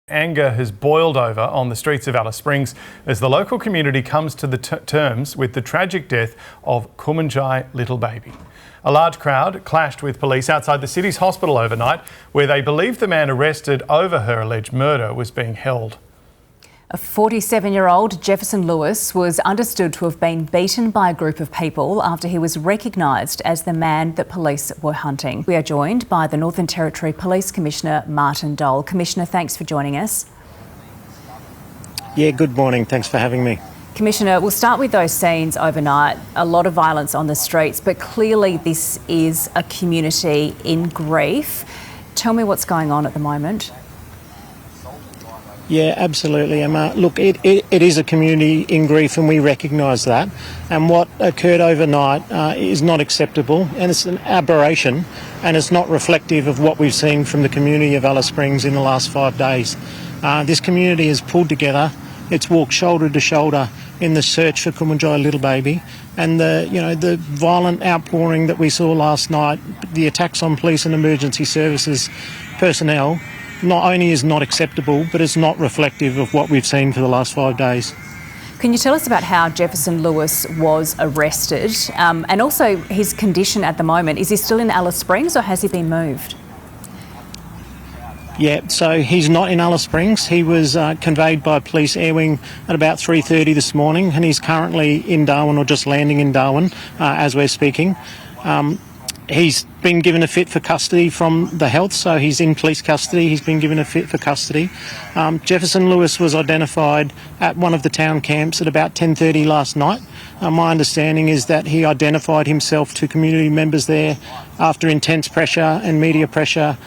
Anger has boiled over on the streets of Alice Springs as the local community comes to the terms with the tragic death of Kumanjayi Little Baby. A large crowd clashed with police outside the city's hospital overnight, where they believe the man arrested over her alleged murder was being held. A 47-year-old Jefferson Lewis was understood to have been beaten by a group of people after he was recognised as the man that police were hunting. We are joined by the Northern Territory Police Commissioner Martin Dole. Commissioner, thanks for joining us. Yeah, good morning. Thanks for having me. Commissioner, we'll start with those scenes overnight. A lot of violence on the streets, but clearly this is a community in grief. Tell me what's going on at the moment. Yeah, absolutely, Emma. Look, it is a community in grief and we recognise that. And what occurred overnight is not acceptable, and it's an aberration, and it's not reflective of what we've seen from the community of Alice Springs in the last 5 days. This community has pulled together. It's walked shoulder to shoulder in the search for Kumanjayi Little Baby, and the violent outpouring that we saw last night, the attacks on police and emergency services personnel, not only is not acceptable, but it's not reflective of what we've seen for the last 5 days. Can you tell us about how Jefferson Lewis was arrested and also his condition at the moment? Is he still in Alice Springs or has he been moved? Yeah, so he's not in Alice Springs. He was conveyed by Police Air Wing at about 3:30 this morning, and he's currently in Darwin, or just landing in Darwin as we're speaking. He's been given a fit for custody from the health, so he's in police custody. He's been given a fit for custody. Jefferson Lewis was identified at one of the town camps at about 10:30 last night. My understanding is that he identified himself to community members there after intense pressure and media pressure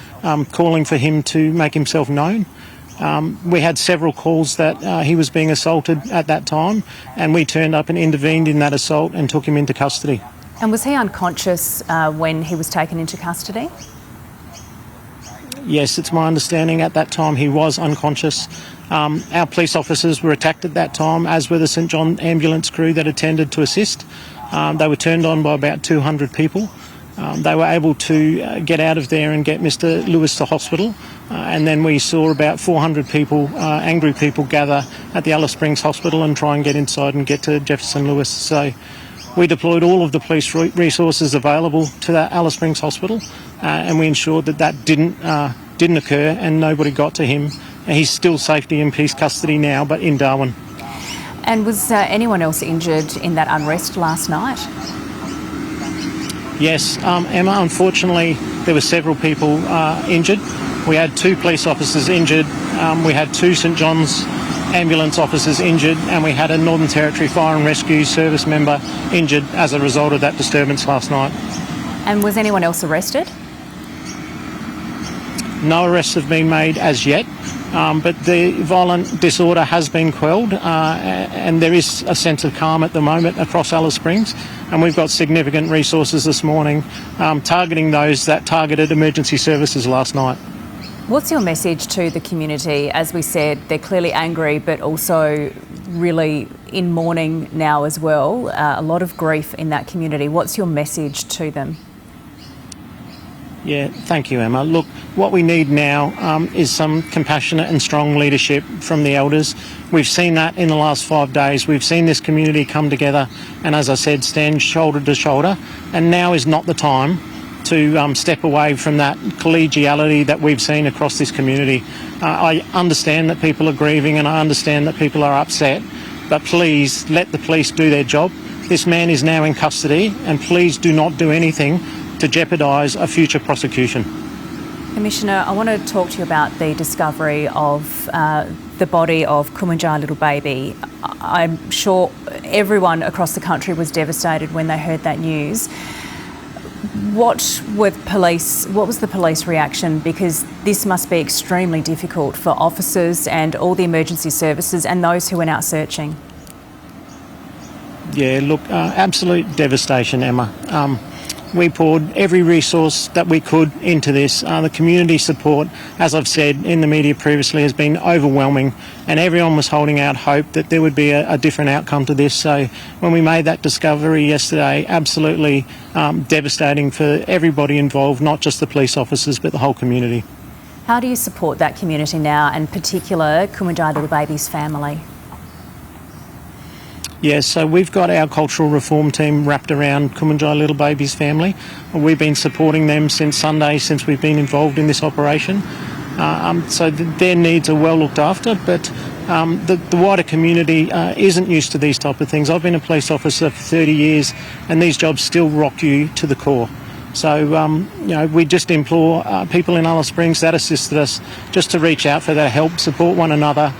calling for him to make himself known. We had several calls that he was being assaulted at that time, and we turned up and intervened in that assault and took him into custody. And was he unconscious when he was taken into custody? Yes, it's my understanding at that time he was unconscious. Our police officers were attacked at that time, as were the St John ambulance crew that attended to assist. They were turned on by about 200 people. They were able to get out of there and get Mr Lewis to hospital, and then we saw about 400 people, angry people, gather at the Alice Springs Hospital and try and get inside and get to Jefferson Lewis. So we deployed all of the police resources available to that Alice Springs Hospital, and we ensured that that didn't occur and nobody got to him. He's still safely in police custody now, but in Darwin. And was anyone else injured in that unrest last night? Yes, Emma, unfortunately there were several people injured. We had 2 police officers injured, we had 2 St John's ambulance officers injured, and we had a Northern Territory Fire and Rescue Service member injured as a result of that disturbance last night. And was anyone else arrested? No arrests have been made as yet, but the violent disorder has been quelled, and there is a sense of calm at the moment across Alice Springs, and we've got significant resources this morning targeting those that targeted emergency services last night. What's your message to the community? As we said, they're clearly angry, but also really in mourning now as well. A lot of grief in that community. What's your message to them? Yeah, thank you, Emma. Look, what we need now is some compassionate and strong leadership from the elders. We've seen that in the last 5 days. We've seen this community come together and, as I said, stand shoulder to shoulder. And now is not the time to step away from that collegiality that we've seen across this community. I understand that people are grieving and I understand that people are upset, but please let the police do their job. This man is now in custody, and please do not do anything to jeopardise a future prosecution. Commissioner, I want to talk to you about the discovery of the body of Kumanjayi Little Baby. I'm sure everyone across the country was devastated when they heard that news. What was the police reaction? Because this must be extremely difficult for officers and all the emergency services and those who went out searching. Yeah, look, absolute devastation, Emma. We poured every resource that we could into this. The community support, as I've said in the media previously, has been overwhelming, and everyone was holding out hope that there would be a different outcome to this. So when we made that discovery yesterday, absolutely devastating for everybody involved, not just the police officers but the whole community. How do you support that community now, and particular Kumanjayi Little Baby's family? Yes, so we've got our cultural reform team wrapped around Kumanjayi Little Baby's family. We've been supporting them since Sunday, since we've been involved in this operation. So their needs are well looked after, but the wider community isn't used to these type of things. I've been a police officer for 30 years, and these jobs still rock you to the core. So, we just implore people in Alice Springs that assisted us just to reach out for that help, support one another,